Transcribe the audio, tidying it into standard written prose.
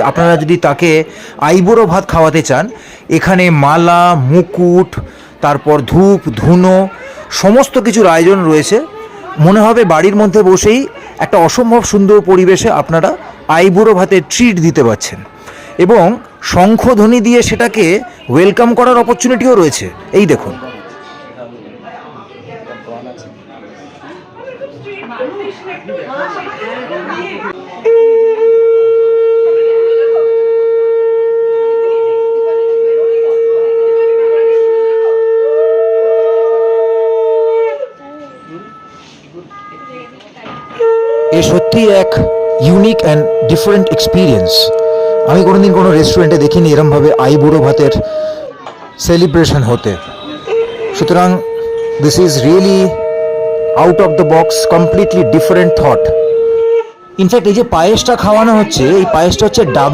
আপনারা যদি তাকে আইবুড়ো ভাত খাওয়াতে চান, এখানে মালা, মুকুট, তারপর ধূপ ধুনো সমস্ত কিছুর আয়োজন রয়েছে। মনে হবে বাড়ির মধ্যে বসেই একটা অসম্ভব সুন্দর পরিবেশে আপনারা আইবুড়ো ভাতের ট্রিট দিতে পারছেন, এবং শঙ্খধ্বনি দিয়ে সেটাকে ওয়েলকাম করার অপরচুনিটিও রয়েছে। এই দেখুন, এ সত্যি এক ইউনিক অ্যান্ড ডিফারেন্ট এক্সপিরিয়েন্স। আমি কোনোদিন কোনো রেস্টুরেন্টে দেখিনি এরমভাবে আইবুড়ো ভাতের সেলিব্রেশন হতে। সুতরাং this is really out of the box, completely different thought. In fact এই যে পায়েসটা খাওয়ানো হচ্ছে, এই পায়েসটা হচ্ছে ডাব